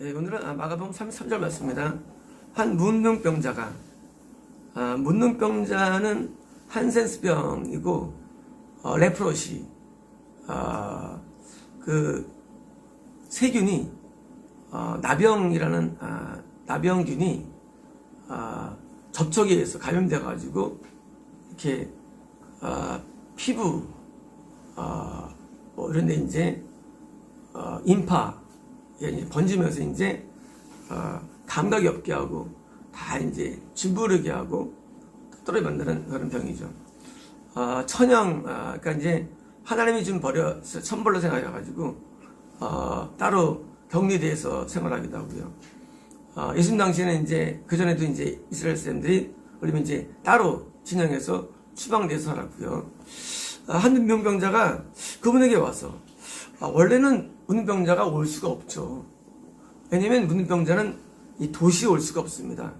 네, 오늘은 마가복음 33절 말씀입니다. 한 문둥병자가 문둥병자는 한센스병이고 레프로시 그 세균이 나병이라는 나병균이 접촉에 의해서 감염돼 가지고 이렇게 피부 뭐 이런 데 이제 인파 번지면서 이제 감각이 없게 하고 다 이제 쥐부르게 하고 떨어져 만드는 그런 병이죠. 천형 그러니까 이제 하나님이 좀 버려서 천벌로 생각해 가지고 따로 격리돼서 생활하기도 하고요. 예수님 당시에는 이제 그 전에도 이제 이스라엘 사람들이 그러면 이제 따로 진영해서 추방돼서 살았고요. 한 문병자가 그분에게 와서 원래는 문병자가 올 수가 없죠. 왜냐면 문병자는 이 도시에 올 수가 없습니다.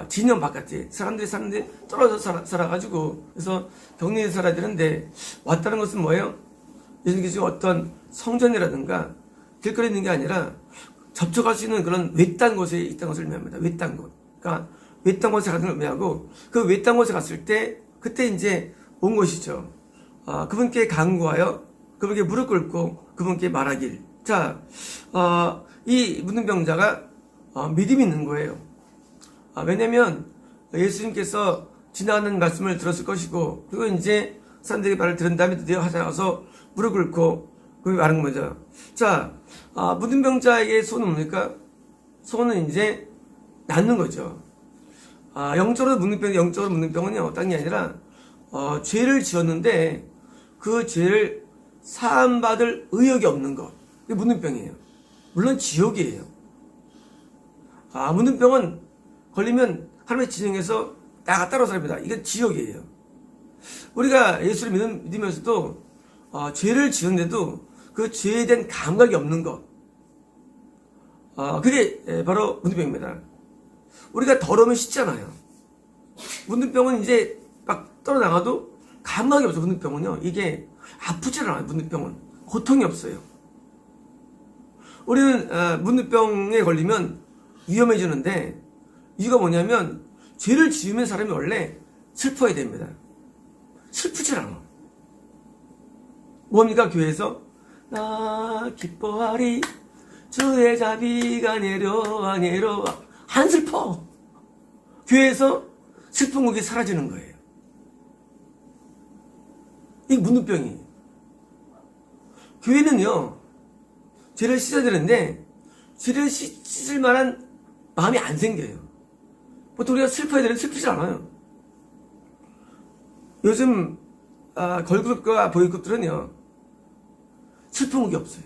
진영 바깥에 사람들이 사는데 떨어져 살아가지고 그래서 격리해서 살아야 되는데 왔다는 것은 뭐예요? 예수님께서 어떤 성전이라든가 길거리에 있는 게 아니라 접촉할 수 있는 그런 외딴 곳에 있다는 것을 의미합니다. 외딴 곳. 그러니까 외딴 곳에 가는 걸 의미하고 그 외딴 곳에 갔을 때 그때 이제 온 것이죠. 그분께 간구하여 그분께 무릎 꿇고 그분께 말하길. 자, 이 문둥병자가 믿음이 있는 거예요. 왜냐면 예수님께서 지나가는 말씀을 들었을 것이고 그리고 이제 사람들이 말을 들은 다음에 드디어 하셔서 무릎 꿇고 그분이 말한 거죠. 자, 문둥병자에게 소원은 뭡니까? 소원은 이제 낫는 거죠. 영적으로 문둥병은요, 딴 게 아니라 죄를 지었는데 그 죄를 사함받을 의욕이 없는 것. 그게 문둥병이에요. 물론 지옥이에요. 문둥병은 걸리면 하나님의 진영에서 나가 따로 삽니다. 이건 지옥이에요. 우리가 예수를 믿으면서도 죄를 지었는데도 그 죄에 대한 감각이 없는 것. 그게 바로 문둥병입니다. 우리가 더러우면 씻잖아요. 문둥병은 이제 막 떨어나가도 감각이 없어. 문둥병은요. 이게 아프지 않아요. 문둥병은. 고통이 없어요. 우리는 문둥병에 걸리면 위험해지는데 이유가 뭐냐면 죄를 지으면 사람이 원래 슬퍼야 됩니다. 슬프지 않아. 뭡니까? 교회에서 나 기뻐하리 주의 자비가 내려와 안 슬퍼. 교회에서 슬픈 곡이 사라지는 거예요. 이게 문둥병이에요. 교회는요, 죄를 씻어야 되는데, 죄를 씻을 만한 마음이 안 생겨요. 보통 우리가 슬퍼야 되는데 슬프지 않아요. 요즘, 걸그룹과 보이그룹들은요, 슬픈 곡이 없어요.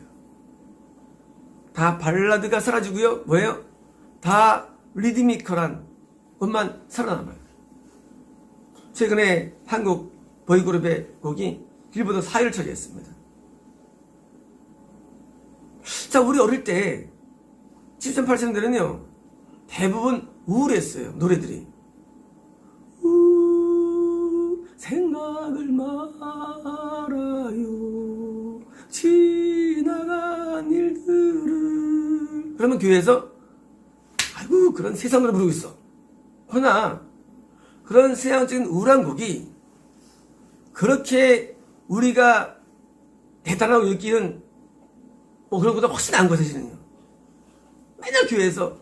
다 발라드가 사라지고요, 뭐예요? 다 리드미컬한 것만 살아남아요. 최근에 한국 보이그룹의 곡이 빌보드 4위를 차지했습니다. 자, 우리 어릴 때 7점, 8점들은요 대부분 우울했어요. 노래들이 생각을 말아요 지나간 일들을. 그러면 교회에서 아이고 그런 세상 노래 부르고 있어. 그러나 그런 세상적인 우울한 곡이 그렇게 우리가 대단하고 느끼는 그런 것보다 훨씬 나은 거 사실은요. 맨날 교회에서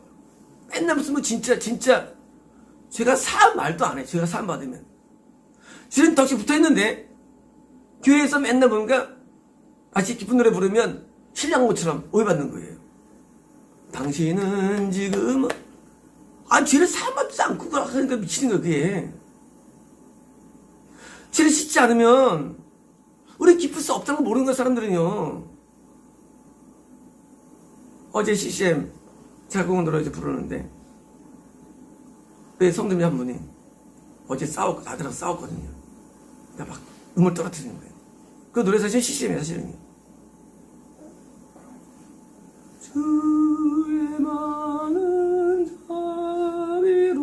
맨날 무슨 뭐 진짜 죄가 사함 말도 안 해. 죄가 사함 받으면 죄는 덕시 붙어있는데 교회에서 맨날 뭔가 마치 기쁜 노래 부르면 신랑모처럼 오해받는 거예요. 당신은 지금 죄를 사함 받지 않고 그러니까 미치는 거야 그게. 죄를 씻지 않으면 우리 기쁠 수 없다는 걸 모르는 거야 사람들은요. 어제 CCM 자궁 노래 이제 부르는데 왜 성도님 한 분이 어제 아들하고 싸웠거든요. 막 눈물 떨어뜨리는 거예요. 그 노래 사실 CCM이에요 사실은요. 주의 많은 자비로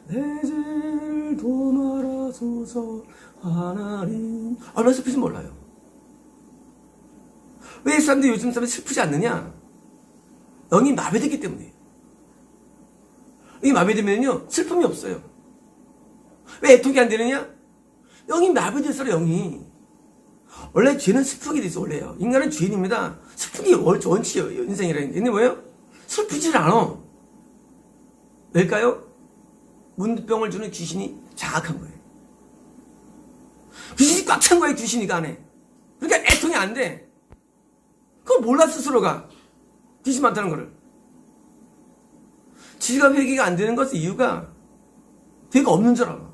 내 죄를 도말하소서 하나님. 얼마나 슬프지 몰라요. 왜 사람들이 요즘 사람들이 슬프지 않느냐? 영이 마비됐기 때문이에요. 영이 마비되면요 슬픔이 없어요. 왜 애통이 안 되느냐? 영이 마비됐어요. 영이 원래 죄는 슬프게 돼 있어. 원래요. 인간은 죄인입니다. 슬픈 게 원칙이에요. 인생이라는 게. 근데 뭐예요? 슬프질 않아. 왜일까요? 문병을 주는 귀신이 자악한 거예요. 귀신이 꽉 찬 거예요. 귀신이 그 안에. 그러니까 애통이 안 돼. 그걸 몰라 스스로가. 귀신 많다는 거를. 지가 회개가 안 되는 것은 이유가 죄가 없는 줄 알아.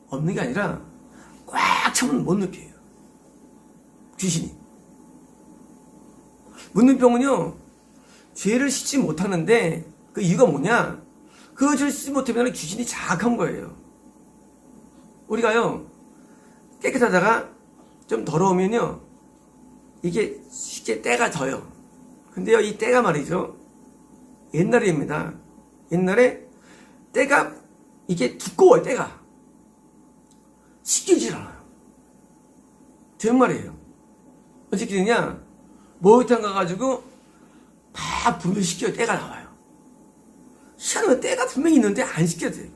없는 게 아니라 꽉 차면 못 느껴요. 귀신이. 문둥병은요 죄를 씻지 못하는데 그 이유가 뭐냐? 그 죄를 씻지 못하면 귀신이 자악한 거예요. 우리가요 깨끗하다가 좀 더러우면요 이게 쉽게 때가 져요. 근데요 이 때가 말이죠 옛날입니다. 옛날에 때가 이게 두꺼워요. 때가 씻기질 않아요. 정말이에요. 어떻게 되냐? 목욕탕 가가지고 다 분별시켜요. 때가 나와요. 희한하면 때가 분명히 있는데 안 씻겨져요.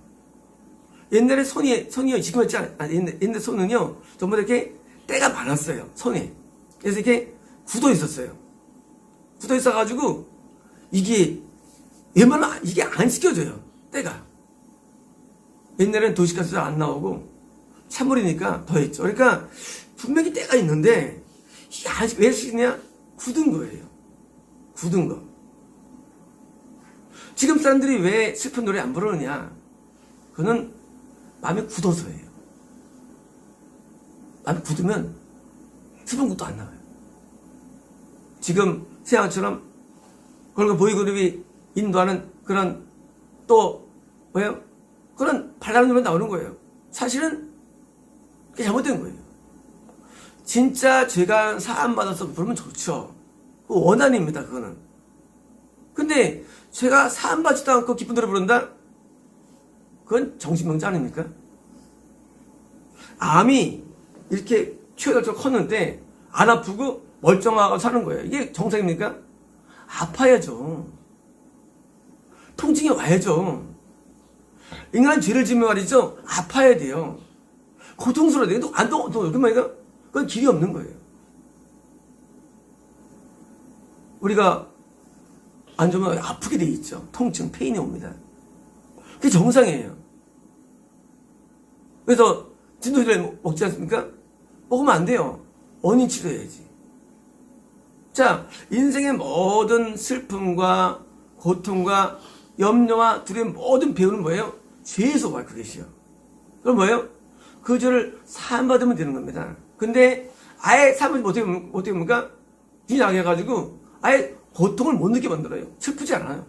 옛날에 손이요 지금 했지 않아요. 옛날 손은요 전부 다 이렇게 때가 많았어요. 손에. 그래서 이렇게 굳어 있었어요. 굳어 있어가지고 이게 웬만하면 이게 안 씻겨져요. 때가. 옛날에는 도시가스도 안 나오고 찬물이니까 더 했죠. 그러니까 분명히 때가 있는데 이게 왜 씻냐? 굳은 거예요. 굳은 거. 지금 사람들이 왜 슬픈 노래 안 부르느냐? 그거는 마음이 굳어서예요. 마음이 굳으면 슬픈 것도 안 나와요. 지금 세상처럼 그리고 보이그룹이 인도하는 그런 또 뭐예요? 그런 발랄한 노래 나오는 거예요. 사실은 그게 잘못된 거예요. 진짜 죄가 사함받아서 부르면 좋죠. 그 원한입니다. 그거는. 근데 죄가 사함받지도 않고 기쁜 노래 부른다? 그건 정신병자 아닙니까? 암이 이렇게 키워달처럼 컸는데 안 아프고 멀쩡하고 사는 거예요. 이게 정상입니까? 아파야죠. 통증이 와야죠. 인간은 죄를 지으면 말이죠. 아파야 돼요. 고통스러워야 돼요. 그 말이야? 그건 길이 없는 거예요. 우리가 안 좋으면 아프게 돼 있죠. 통증, 페인이 옵니다. 그게 정상이에요. 그래서 진통제를 먹지 않습니까? 먹으면 안 돼요. 원인 치료해야지. 자, 인생의 모든 슬픔과 고통과 염려와 두려움 모든 배우는 뭐예요? 죄에서 와요. 그것이요. 그럼 뭐예요? 그 죄를 사함받으면 되는 겁니다. 근데 아예 사함을 못해 뭡니까? 뒤나게가지고 아예 고통을 못 느끼게 만들어요. 슬프지 않아요.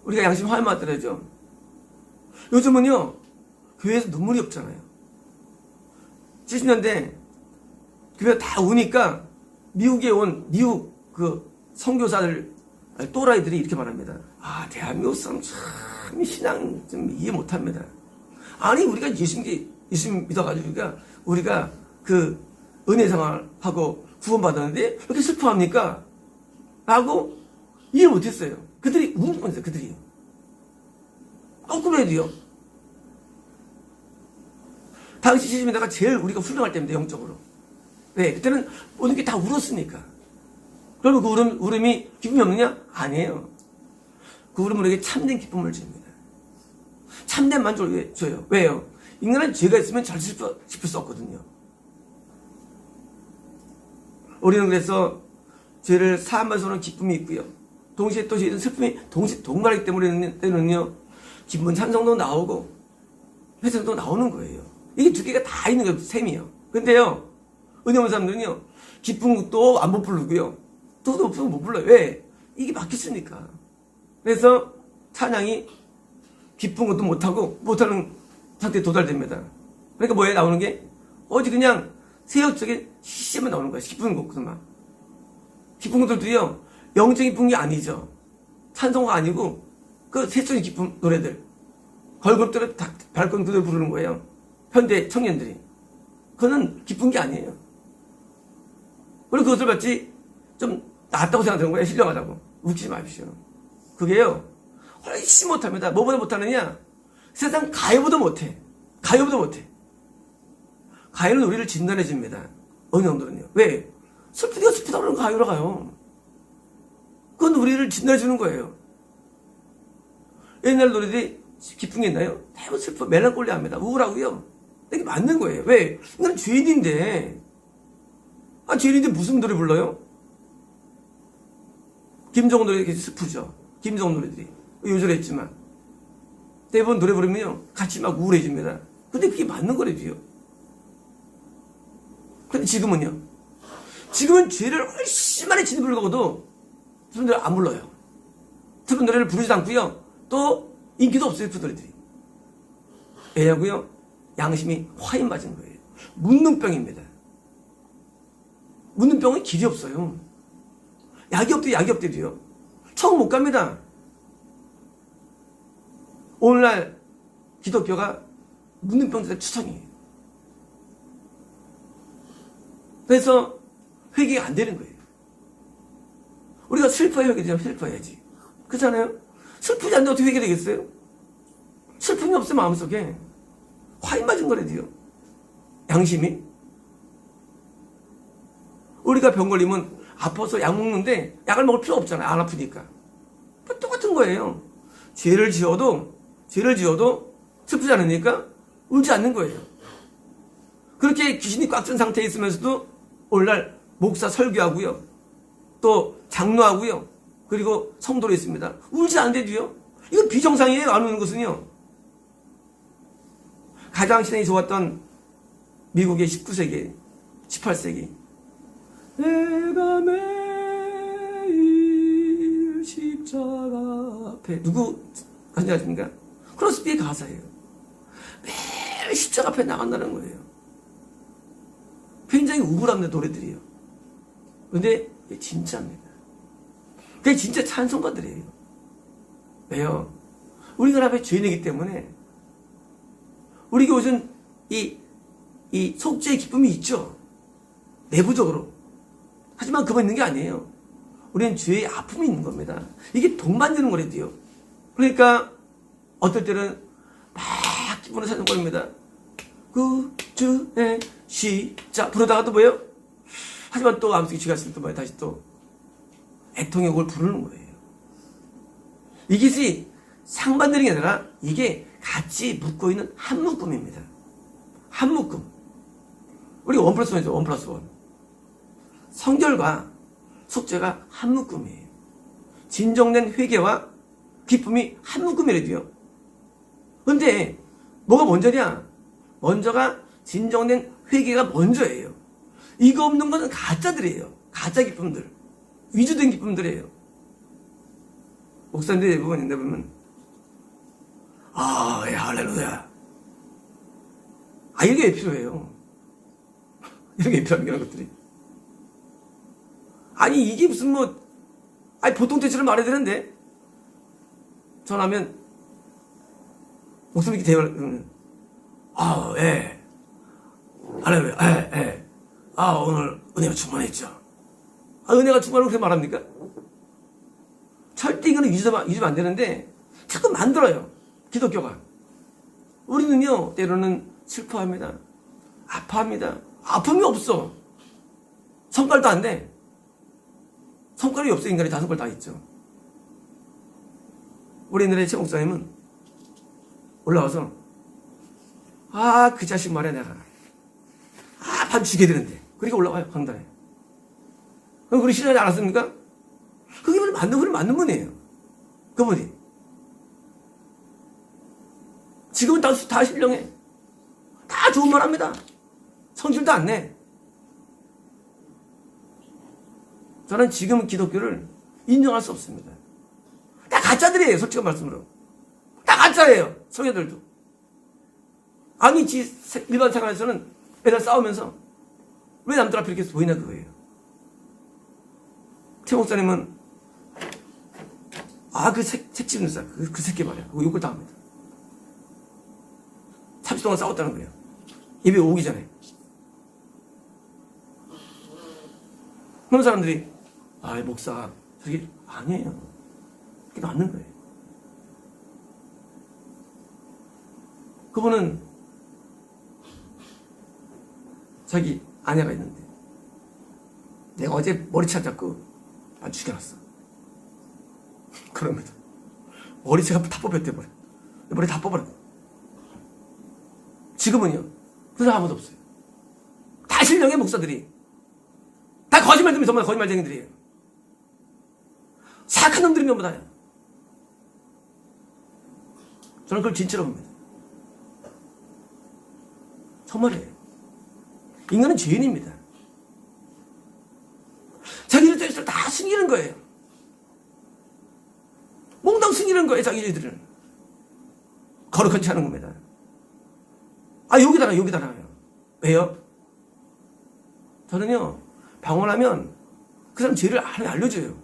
우리가 양심 화해 만들어야죠. 요즘은요 교회에서 눈물이 없잖아요. 70년대 교회 다 우니까 미국에 온 미국 그 선교사들 또라이들이 이렇게 말합니다. 아, 대한민국 사람 참 신앙 좀 이해 못합니다. 아니 우리가 예수 믿어가지고 우리가 그 은혜 생활하고 구원받았는데 왜 이렇게 슬퍼합니까? 라고 이해 못했어요. 그들이 우는 거였어요. 그들이. 거꾸로 해야 돼요. 당시 70년대가 제일 우리가 훌륭할 때입니다. 영적으로. 네, 그때는 모든 게 다 울었으니까. 그러면 그 울음이 기쁨이 없느냐? 아니에요. 그 울음은 우리에게 참된 기쁨을 줍니다. 참된 만족을 줘요. 왜요? 인간은 죄가 있으면 잘 슬플 수 없거든요. 우리는 그래서 죄를 사함받아서는 기쁨이 있고요. 동시에 또 죄는 슬픔이 동시에 동반하기 때문에는요. 기쁨은 찬송도 나오고 회상도 나오는 거예요. 이게 두 개가 다 있는 거예요. 셈이요. 근데요. 은혜 없는 사람들은요. 기쁜 것도 안 못 부르고요. 또 없으면 못 불러요. 왜? 이게 막혔으니까. 그래서 찬양이 기쁜 것도 못하고 못하는 상태에 도달됩니다. 그러니까 뭐에 나오는 게 어디 그냥 세역적인 시시만 나오는 거야. 기쁜 것들만. 기쁜 것들도요. 영적인 기쁜 게 아니죠. 찬송가 아니고 그 세적인 기쁜 노래들. 걸그룹들을 발걸음들을 부르는 거예요. 현대 청년들이. 그거는 기쁜 게 아니에요. 그리고 그것을 마치 좀 낫다고 생각하는 거예요. 신령하다고. 웃기지 마십시오. 그게요, 훨씬 못합니다. 뭐보다 못하느냐? 세상 가요보다 못해. 가요보다 못해. 가요는 우리를 진단해 줍니다. 어느 정도는요. 왜? 슬프디가 슬프다 그러면 가요로 가요. 그건 우리를 진단해 주는 거예요. 옛날 노래들이 기쁜 게 있나요? 대부분 슬퍼, 멜랑콜리합니다. 우울하고요. 이게 맞는 거예요. 왜? 이건 죄인인데. 죄인인데 무슨 노래 불러요? 김정은 노래 되게 슬프죠. 김정은 노래들이. 요절했지만. 대부분 노래 부르면요, 같이 막 우울해집니다. 근데 그게 맞는 거래도요. 근데 지금은요. 지금은 죄를 훨씬 많이 지는 불구하고도 슬픈 노래 안 불러요. 슬픈 노래를 부르지도 않고요. 또 인기도 없어요, 슬픈 노래들이. 왜냐고요? 양심이 화인 맞은 거예요. 묻는 병입니다. 묻는 병은 길이 없어요. 약이 없대도요. 처음 못 갑니다. 오늘날 기독교가 묻는 병자들 추천이에요. 그래서 회개가 안 되는 거예요. 우리가 슬퍼야 회개되면 슬퍼야지. 그렇잖아요? 슬프지 않는데 어떻게 회개되겠어요? 슬픔이 없어요, 마음속에. 화인 맞은 거라도요. 양심이. 우리가 병 걸리면 아파서 약 먹는데 약을 먹을 필요 없잖아요. 안 아프니까. 똑같은 거예요. 죄를 지어도 슬프지 않으니까 울지 않는 거예요. 그렇게 귀신이 꽉 찬 상태에 있으면서도 오늘날 목사 설교하고요. 또 장로하고요. 그리고 성도로 있습니다. 울지 않는데도요. 이건 비정상이에요. 안 우는 것은요. 가장 신앙이 좋았던 미국의 19세기, 18세기. 내가 매일 십자가 앞에 누구 하지 않습니까? 크로스비의 가사예요. 매일 십자가 앞에 나간다는 거예요. 굉장히 우울합니다, 노래들이요. 근데 이게 진짜입니다. 그게 진짜 찬송가들이에요. 왜요? 우리가 앞에 죄인이기 때문에 우리 교회는 이 속죄의 기쁨이 있죠. 내부적으로. 하지만 그만 있는 게 아니에요. 우리는 죄의 아픔이 있는 겁니다. 이게 돈 만드는 거래도요. 그러니까 어떨 때는 막 기쁨으로 사는 겁니다. 구주의 시작 부르다가 또 뭐예요? 하지만 또 암속이 쥐갔을 때 뭐예요? 다시 또 애통의 곡을 부르는 거예요. 이것이 상반되는 게 아니라 이게 같이 묶고 있는 한 묶음입니다. 한 묶음. 우리 1+1이죠. 1+1. 성결과 속죄가 한 묶음이에요. 진정된 회개와 기쁨이 한 묶음이라도요. 근데 뭐가 먼저냐? 먼저가 진정된 회개가 먼저예요. 이거 없는 것은 가짜들이에요. 가짜 기쁨들. 위조된 기쁨들이에요. 목사님들 대부분 있는데 보면 할렐루야. 이게 왜 필요해요? 이런 게 필요합니까? 이런 것들이. 이게 무슨 보통 대처를 말해야 되는데 전화하면 목사님 이렇게 대화를 예. 할렐루야. 예. 오늘 은혜가 충만했죠. 은혜가 충만하고 그렇게 말합니까? 절대 이거는 잊으면 안 되는데 자꾸 만들어요. 기독교가. 우리는요, 때로는 슬퍼합니다. 아파합니다. 아픔이 없어. 성깔도 안 돼. 성깔이 없어. 인간이 다 성깔 다 있죠. 우리 옛날에 최 목사님은 올라와서 그 자식 말이야 내가 반 죽여야 되는데 그러니까 올라와요 강단에. 그럼 그리 신뢰하지 않았습니까? 그게 맞는 분이에요. 그분이. 지금은 다 신령해. 다 좋은 말 합니다. 성질도 안 내. 저는 지금 기독교를 인정할 수 없습니다. 다 가짜들이에요. 솔직한 말씀으로. 다 가짜예요. 성녀들도. 일반 생활에서는 매달 싸우면서 왜 남들 앞에 이렇게 보이나 그거예요. 최 목사님은 그 색집 눈사 그 새끼 말이야. 그거 욕을 다 합니다. 30분 동안 싸웠다는 거예요. 입에 오기 전에. 그런 사람들이 아, 목사 저게 아니에요. 그게 맞는 거예요. 그분은 자기 아내가 있는데 내가 어제 머리채 잡고 나 죽여놨어. 그러면 머리채가 다 뽑혔대버려. 머리 다 뽑아버려. 지금은요, 그런 사람 아무도 없어요. 다 신령의 목사들이 다 거짓말들이 정말 거짓말쟁이들이에요. 사악한 놈들이 전부 다야. 저는 그걸 진짜로 봅니다. 정말이에요. 인간은 죄인입니다. 자기들 뜻을 다 숨기는 거예요. 몽땅 숨기는 거예요. 자기들은 거룩한 체 하는 겁니다. 아, 여기다 놔요. 왜요? 저는요, 방언하면 그 사람 죄를 알려줘요.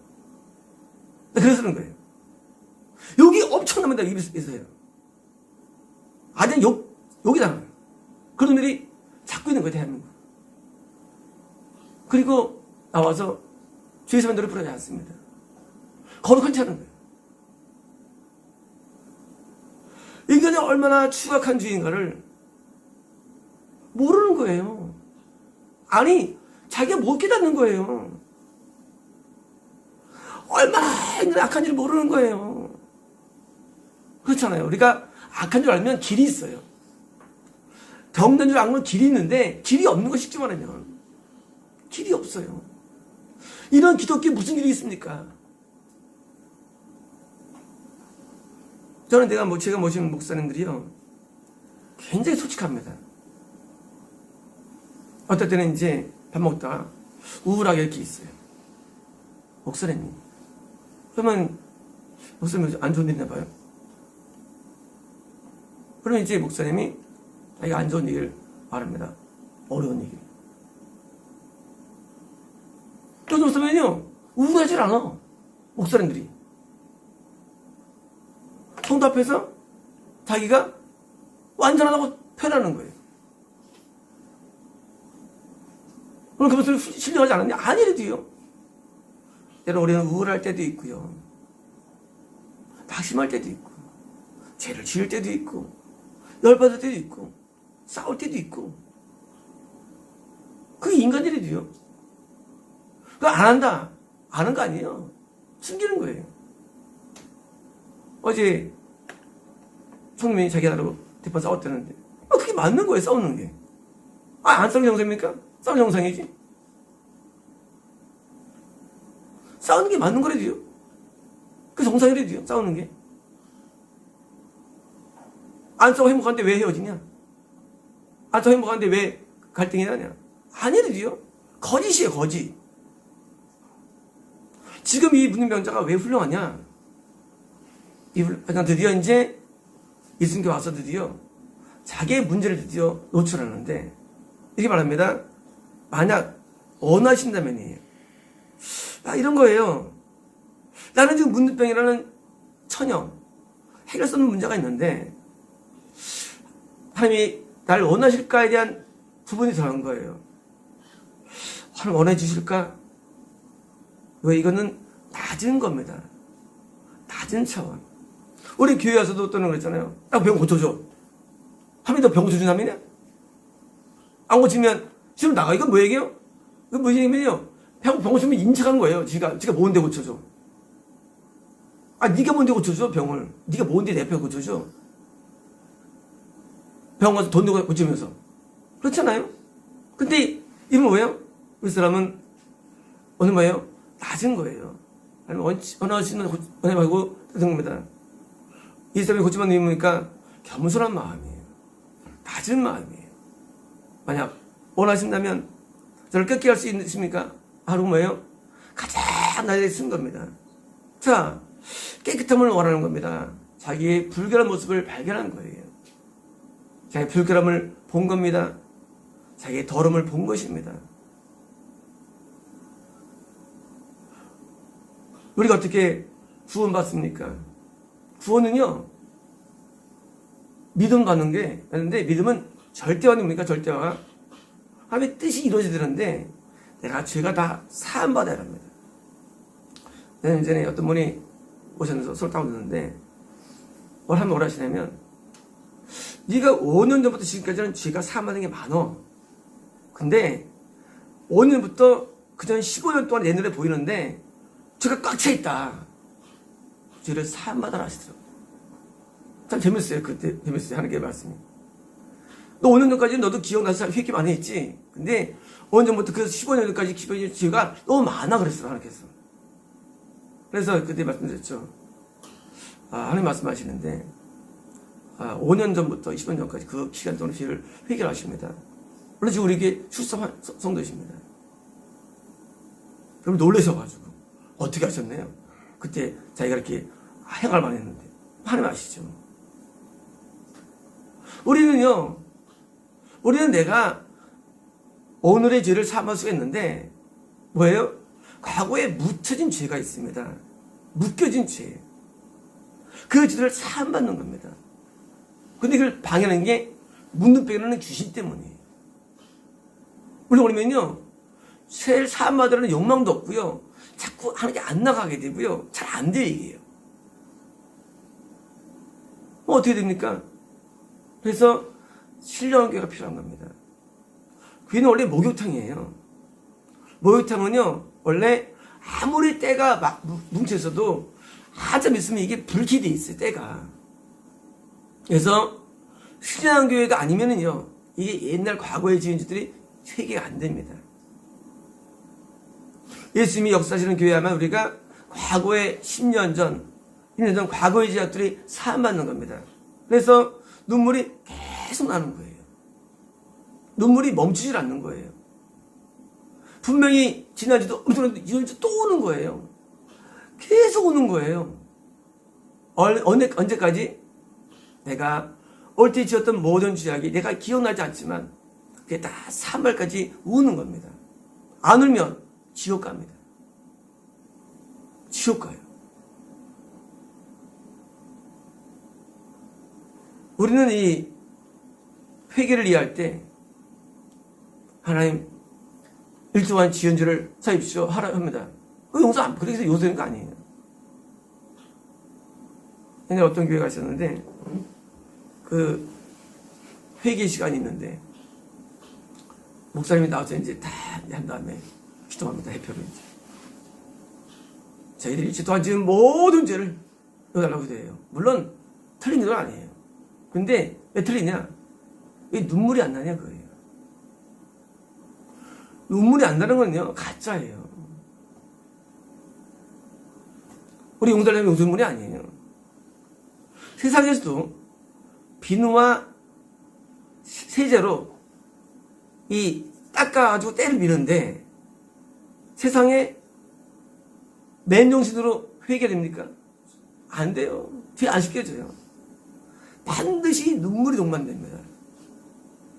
그래서 그런 거예요. 여기 엄청납니다. 입에서요. 아니, 여기다 놔요. 그런 놈들이 찾고 있는 거예요, 대한민국. 그리고 나와서 죄에서만 노래 부르지 않습니다. 거룩한 체 하는 거예요. 인간이 얼마나 추악한 죄인가를 모르는 거예요. 아니, 자기가 못 깨닫는 거예요. 얼마나 인간이 악한 줄 모르는 거예요. 그렇잖아요. 우리가 악한 줄 알면 길이 있어요. 병든 줄 알면 길이 있는데 길이 없는 거 쉽지 말하면 길이 없어요. 이런 기독교에 무슨 길이 있습니까? 저는 제가 모신 목사님들이요, 굉장히 솔직합니다. 어떨 때는 이제 밥 먹다가 우울하게 이렇게 있어요. 목사님. 그러면 목사님 안 좋은 일 있나 봐요. 그러면 이제 목사님이 자기가 안 좋은 얘기를 말합니다. 어려운 얘기. 좀 없으면요, 우울하질 않아. 목사님들이. 성도 앞에서 자기가 완전하다고 표현하는 거예요. 그럼 그 모습을 신뢰하지 않았냐? 아니래도요. 때로 우리는 우울할 때도 있고요. 낙심할 때도 있고, 죄를 지을 때도 있고, 열받을 때도 있고, 싸울 때도 있고. 그게 인간들이도요. 그거 안 한다. 아는 거 아니에요. 숨기는 거예요. 어제 성민이 자기 나라로 대판 싸웠다는데, 그게 맞는 거예요. 싸우는 게. 안 싸우는 게 정상입니까? 싸우는 게 정상이지. 싸우는 게 맞는 거래도요. 그 정상이래도요. 싸우는 게. 안 싸우고 행복한데 왜 헤어지냐? 안 싸우고 행복한데 왜 갈등이 나냐? 아니래도요. 거짓이에요. 거짓. 지금 이 문명자가 왜 훌륭하냐? 드디어 이제 이승기 와서 드디어 자기의 문제를 드디어 노출하는데, 이렇게 말합니다. 만약 원하신다면이에요. 이런 거예요. 나는 지금 문득병이라는 처녀, 해결 수 없는 문제가 있는데 하나님이 나를 원하실까에 대한 부분이 더한 거예요. 하나님 원해 주실까? 왜? 이거는 낮은 겁니다. 낮은 차원. 우리 교회 와서도 어떤 거 있잖아요. 나 병 고쳐줘. 하나님 너 병 고쳐준 사람이냐? 안 고치면 지금 나가. 이건 뭐 얘기예요? 이건 뭐 얘기냐면요, 병 고치면 인척한 거예요. 지가 뭔데 고쳐줘? 네가 뭔데 고쳐줘 병을? 네가 뭔데 내 병 고쳐줘? 병 가서 돈 내고 고치면서. 그렇잖아요. 근데 이건 뭐예요? 우리 사람은 어느 뭐예요? 낮은 거예요. 아니면 원하시는 원해 말고 낮은 겁니다. 이 사람이 고치면 이유니까 겸손한 마음이에요. 낮은 마음이에요. 만약 원하신다면 저를 꺾게 할 수 있으십니까? 바로 뭐예요? 가장 낮게 쓴 겁니다. 자, 깨끗함을 원하는 겁니다. 자기의 불결한 모습을 발견한 거예요. 자기의 불결함을 본 겁니다. 자기의 더러움을 본 것입니다. 우리가 어떻게 구원받습니까? 구원은요, 믿음 받는 게 있는데, 믿음은 절대화는 뭡니까? 절대화가 하나님의 뜻이 이루어져야 되는데, 내가 죄가 다 사함받아야 합니다. 몇 년 전에 어떤 분이 오셔서 술 따고 있는데 뭘 하면 뭐라 하시냐면, 네가 5년 전부터 지금까지는 죄가 사함받은 게 많어. 근데 5년부터 그전 15년 동안 내 눈에 보이는데 죄가 꽉 차 있다. 죄를 사함받아라 하시더라고요. 참 재밌어요. 그때 재밌어요. 하나님의 말씀이. 너 5년 전까지 너도 기억나서 회개 많이 했지. 근데 5년 전부터 그 15년 전까지 기억이 죄가 너무 많아 그랬어요. 하나님께서. 그래서 그때 말씀드렸죠. 하나님 말씀하시는데 5년 전부터 20년 전까지 그 시간 동안 죄를 회개하십니다. 물론 지금 우리에게 출석한 성도이십니다. 그럼 놀라셔가지고 어떻게 하셨나요? 그때 자기가 이렇게 행할만 했는데 하나님 아시죠? 우리는 내가 오늘의 죄를 사함할 수가 있는데 뭐예요? 과거에 묻혀진 죄가 있습니다. 묶여진 죄. 그 죄를 사함받는 겁니다. 근데 그걸 방해하는 게 묻는 빼는 귀신 때문이에요. 우리는요, 죄를 사함받으려는 욕망도 없고요. 자꾸 하는 게 안 나가게 되고요. 잘 안 돼요, 이게요. 어떻게 됩니까? 그래서 신령한 교회가 필요한 겁니다. 교회는 원래 목욕탕이에요. 목욕탕은요, 원래 아무리 때가 막 뭉쳐있어도 한참 있으면 이게 불쾌돼 있어요, 때가. 그래서 신령한 교회가 아니면은요, 이게 옛날 과거의 지은주들이 회개가 안 됩니다. 예수님이 역사하시는 교회야만 우리가 과거의 10년 전, 1년 전 과거의 죄악들이 사함받는 겁니다. 그래서 눈물이 계속 나는 거예요. 눈물이 멈추질 않는 거예요. 분명히 지난주도 엄청난데 이번 주 또 오는 거예요. 계속 오는 거예요. 언제까지? 내가 올 때 지었던 모든 죄악이 내가 기억나지 않지만 그게 다 사함받기까지 우는 겁니다. 안 울면 지옥 갑니다. 지옥 가요. 우리는 이 회개를 이해할 때 하나님 1주 동안 지은 죄를 사입시오 하라 합니다. 그 용서 안, 그래서 용서되는 거 아니에요. 옛날에 어떤 교회가 있었는데 그 회개 시간이 있는데 목사님이 나와서 이제 다 한 다음에 기도합니다. 해표를 이제. 저희들이 1주 동안 지은 모든 죄를 넣어달라고 해요. 물론 틀린 건 아니에요. 근데 왜 틀리냐? 왜 눈물이 안 나냐 그거예요. 눈물이 안 나는 건요 가짜예요. 우리 용달라면 웃음물이 아니에요. 세상에서도 비누와 세제로 이 닦아가지고 때를 미는데 세상에 맨정신으로 회개됩니까? 안 돼요. 뒤에 안 씻겨져요. 반드시 눈물이 동반됩니다.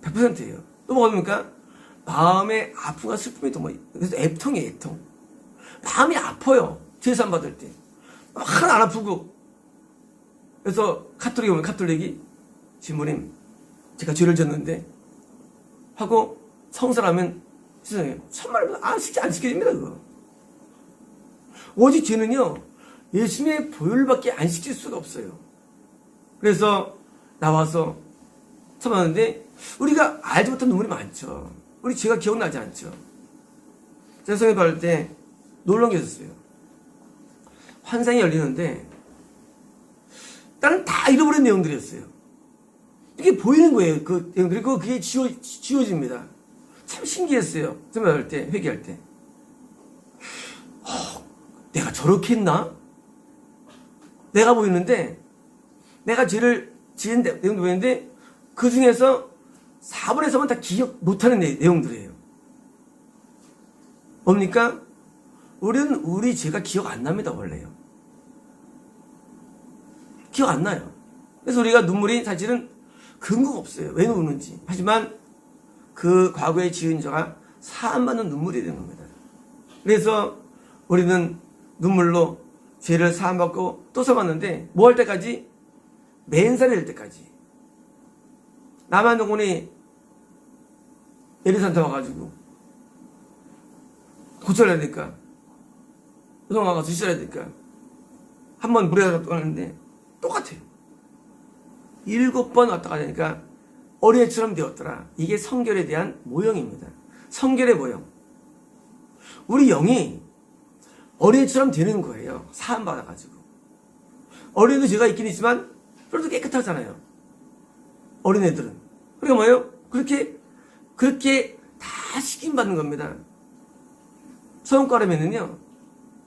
100%예요. 또 뭐가 됩니까? 마음의 아픔과 슬픔이 동반. 그래서 애통이에요, 애통. 마음이 아파요. 제사 받을 때. 하나 안 아프고. 그래서 카톨릭이 오면 카톨릭이 신부님, 제가 죄를 졌는데 하고 성사하면 세상에 참말로 안 시켜집니다, 그거. 오직 죄는요, 예수님의 보혈밖에 안 시킬 수가 없어요. 그래서 나와서 참았는데 우리가 알지 못한 눈물이 많죠. 우리 죄가 기억나지 않죠. 제가 성에 받을 때 놀라운 게 있었어요. 환상이 열리는데 나는 다 잃어버린 내용들이었어요. 이게 보이는 거예요. 그 내용들이. 그게 지워집니다. 참 신기했어요. 성에 받을 때, 회개할 때. 내가 저렇게 했나? 내가 보이는데 내가 죄를 지은 내용도 보이는데 그 중에서 4분의 3은 다 기억 못하는 내용들이에요. 뭡니까? 우리는 우리 죄가 기억 안 납니다, 원래요. 기억 안 나요. 그래서 우리가 눈물이 사실은 근거가 없어요. 왜 우는지. 하지만 그 과거에 지은 죄가 사함받는 눈물이 되는 겁니다. 그래서 우리는 눈물로 죄를 사함받고 또 사함받는데 뭐 할 때까지? 맨살이 될 때까지. 남한동군이 예리산타 와가지고 고쳐야 되니까 그동안 가서 씻어야 되니까. 한 번 물에 가는데 똑같아요. 7번 왔다 가니까 어린애처럼 되었더라. 이게 성결에 대한 모형입니다. 성결의 모형. 우리 영이 어린애처럼 되는 거예요. 사함 받아가지고. 어린애도 죄가 있긴 있지만 그래도 깨끗하잖아요. 어린애들은. 그러니까 뭐예요? 그렇게 다 시킴 받는 겁니다. 처음가라면은요,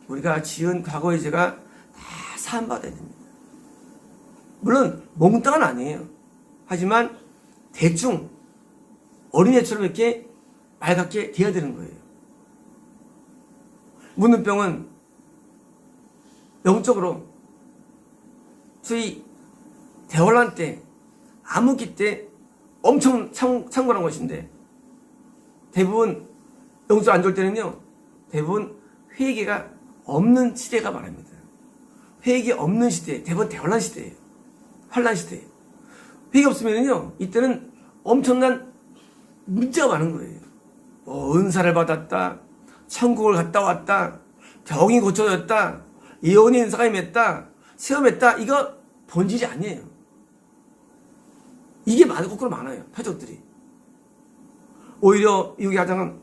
우리가 지은 과거의 죄가 다 사함 받아야 됩니다. 물론 몽땅은 아니에요. 하지만 대충 어린애처럼 이렇게 맑게 돼야 되는 거예요. 묻는 병은 영적으로 소위 대환란 때, 암흑기 때 엄청 창궐한 것인데, 대부분 영적 안 좋을 때는요, 대부분 회개가 없는 시대가 말합니다. 회개 없는 시대, 대부분 대환란 시대예요. 환란 시대예요. 회개 없으면요, 이때는 엄청난 문제가 많은 거예요. 은사를 받았다, 천국을 갔다 왔다, 병이 고쳐졌다, 예언의 인사가 임했다, 체험했다. 이거 본질이 아니에요. 이게 거꾸로 많아요. 표적들이. 오히려 여기 가장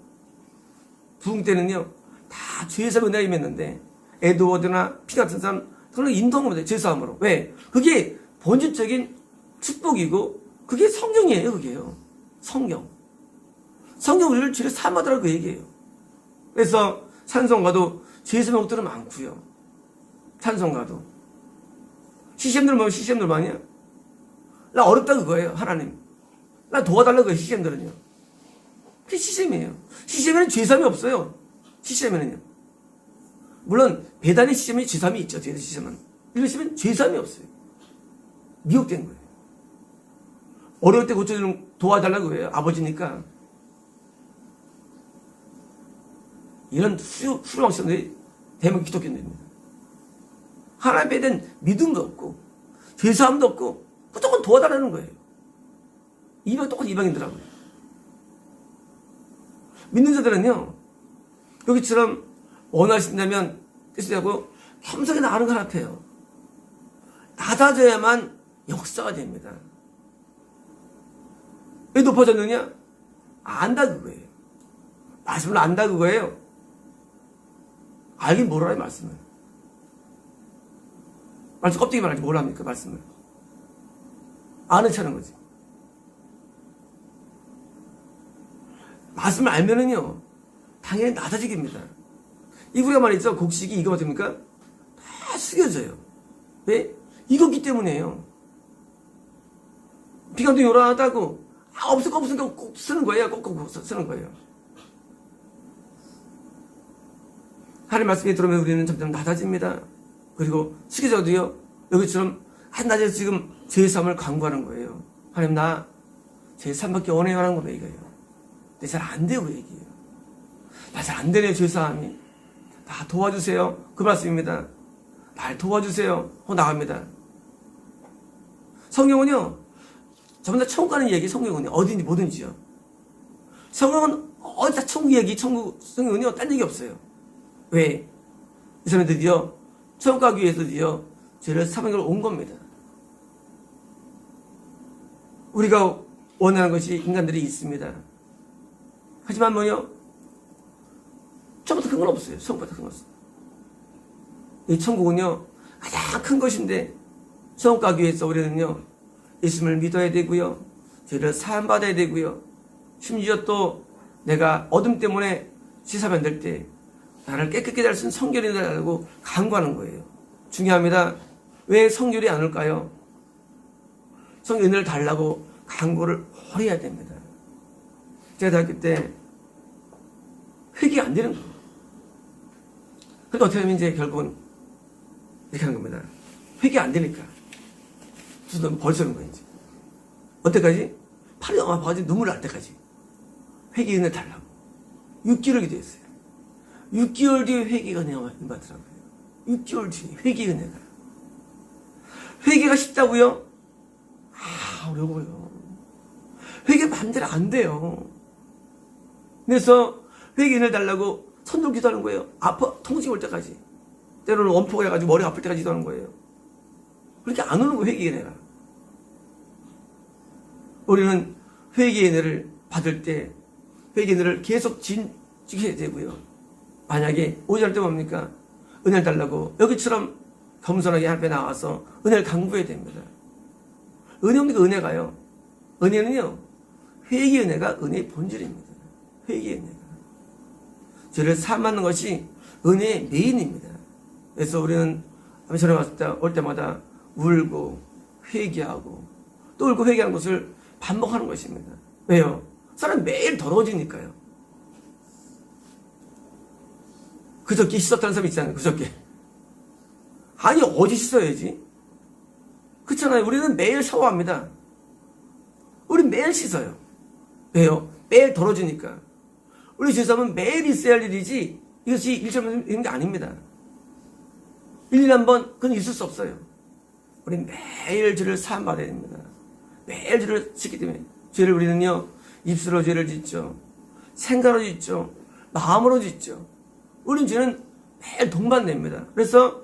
부흥 때는요, 다 죄사함 은혜가 임했는데, 에드워드나 피 같은 사람 그런 인도한 겁니다. 죄사함으로. 왜? 그게 본질적인 축복이고 그게 성경이에요. 그게요. 성경 우리를 죄를 사함하더라고 그 얘기예요. 그래서 찬송가도 죄사함 목들은 많고요. 찬송가도 시시엠들 보면 시시엠들 많이야. 나 어렵다 그거예요. 하나님 나 도와달라고 해요. 시시엠들은요. 그게 시시엠이에요. 시시엠에는 죄사함이 없어요. 시시엠에는요. 물론 배단의 시시엠이 죄사함이 있죠. 뒤에 시시엠은 이런 시시엠은 죄사함이 없어요. 미혹된 거예요. 어려울 때 고쳐주는 도와달라고 해요. 아버지니까. 이런 훌륭한 시선들이 대한민국 기독교인들입니다. 하나님에 대한 믿음도 없고 죄사함도 없고 무조건 도와달라는 거예요. 똑같은 이방인들하고요. 믿는 자들은요, 여기처럼 원하신다면 뜻이라고 겸손히 나가는 것 같아요. 낮아져야만 역사가 됩니다. 왜 높아졌느냐? 안다 그거예요. 말씀을 안다 그거예요. 알긴 모르라 이 말씀을. 말씀 껍데기 말하지 뭘 합니까 말씀을. 아는 차는 거지. 말씀을 알면은요, 당연히 낮아지기입니다. 이구리가 말이죠. 곡식이 이거 어떻습니까? 다 숙여져요. 왜? 익었기 때문에요. 비감도 요란하다고 없으니까 꼭 쓰는 거예요. 꼭 쓰는 거예요. 하나님 말씀이 들어오면 우리는 점점 낮아집니다. 그리고 숙여져도요, 여기처럼 한낮에 지금 죄사함을 강구하는 거예요. 하나님 나 죄사함밖에 원해요 하는 겁니다. 이거예요. 근데 잘 안 돼요. 그 얘기예요. 나 잘 안 되네요. 죄사함이. 나 도와주세요. 그 말씀입니다. 날 도와주세요. 나갑니다. 성경은요, 전부 다 천국 가는 얘기. 성경은요, 어딘지 뭐든지요. 성경은 어디다 천국 얘기, 성경은요, 딴 얘기 없어요. 왜? 이 사람이 드디어 천국 가기 위해서 드디어 죄를 사방을 온 겁니다. 우리가 원하는 것이 인간들이 있습니다. 하지만 뭐요? 처음부터 큰 건 없어요. 처음부터 큰 건 없어요. 이 천국은요, 가장 큰 것인데, 천국 가기 위해서 우리는요, 예수님을 믿어야 되고요, 죄를 사함받아야 되고요, 심지어 또 내가 어둠 때문에 죄사함 안 될 때, 나를 깨끗게 할 수 있는 성결이 되라고 간구하는 거예요. 중요합니다. 왜 성결이 안 올까요? 성결 은혜를 달라고 간구를 오래 해야 됩니다. 제가 대학교 때 회개가 안 되는 거예요. 그러니까 어떻게 하면 이제 결국은 이렇게 하는 겁니다. 회개 안 되니까. 그래서 너무 벌써는 거예요, 이제. 언제까지? 팔이 너무 아파가지고 눈물 날 때까지. 회개 은혜 달라고. 6개월 기도했어요. 6개월 뒤에 회개가 은혜가 임하더라고요. 6개월 뒤에 회개 은혜가. 회개가 쉽다고요? 어려워요. 회개 마음대로 안 돼요. 그래서 회개 은혜를 달라고 손들고 기도하는 거예요. 통증이 올 때까지. 때로는 원폭을 해가지고 머리가 아플 때까지 기도하는 거예요. 그렇게 안 오는 거예요, 회개의 은혜가. 우리는 회개의 은혜를 받을 때 회개의 은혜를 계속 지켜야 되고요. 만약에 오전할 때 뭡니까? 은혜를 달라고 여기처럼 겸손하게 앞에 나와서 은혜를 강구해야 됩니다. 은혜 없는 게 은혜가요. 은혜는요, 회개의 은혜가 은혜의 본질입니다. 회개의 은혜가. 죄를 사함하는 것이 은혜의 메인입니다. 그래서 우리는 전에 왔을 때 올 때마다 울고 회개하고 또 울고 회개하는 것을 반복하는 것입니다. 왜요? 사람 매일 더러워지니까요. 그저께 씻었다는 사람 있잖아요. 그저께. 아니 어제 씻어야지. 그렇잖아요. 우리는 매일 샤워합니다. 우리 매일 씻어요. 왜요? 매일 더러워지니까. 우리 죄사함은 매일 있어야 할 일이지 이것이 일처럼 있는 게 아닙니다. 1년에 한 번 그건 있을 수 없어요. 우리 매일 죄를 사함받아야 됩니다. 매일 죄를 짓기 때문에 죄를 우리는요 입술로 죄를 짓죠. 생각으로 짓죠. 마음으로 짓죠. 우린 죄는 매일 동반됩니다. 그래서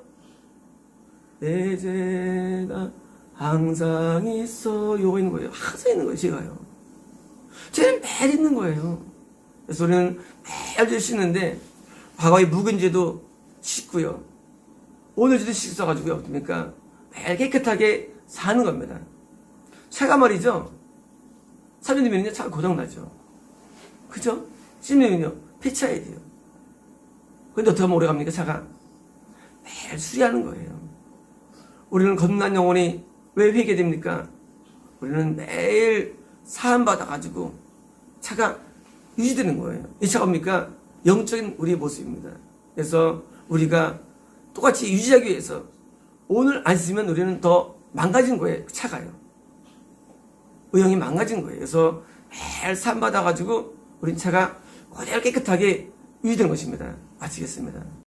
내 죄가 항상 있어요 있는 거예요. 항상 있는 거예요. 죄가요. 죄는 매일 있는 거예요. 그래서 우리는 매일 죄 씻는데 과거의 묵은 죄도 씻고요. 오늘 죄도 씻어가지고요. 어떻습니까? 매일 깨끗하게 사는 겁니다. 차가 말이죠. 3년 뒤면요 차가 고장나죠. 그죠? 10년이면요 폐차해야 돼요. 근데 어떻게 하면 오래 갑니까? 차가 매일 수리하는 거예요. 우리는 거듭난 영혼이 왜 회개됩니까? 우리는 매일 사함 받아가지고 차가 유지되는 거예요. 이 차가 뭡니까? 영적인 우리의 모습입니다. 그래서 우리가 똑같이 유지하기 위해서 오늘 안 쓰면 우리는 더 망가진 거예요. 차가요. 의형이 망가진 거예요. 그래서 매일 사함 받아가지고 우리 차가 그대로 깨끗하게 유지되는 것입니다. 마치겠습니다.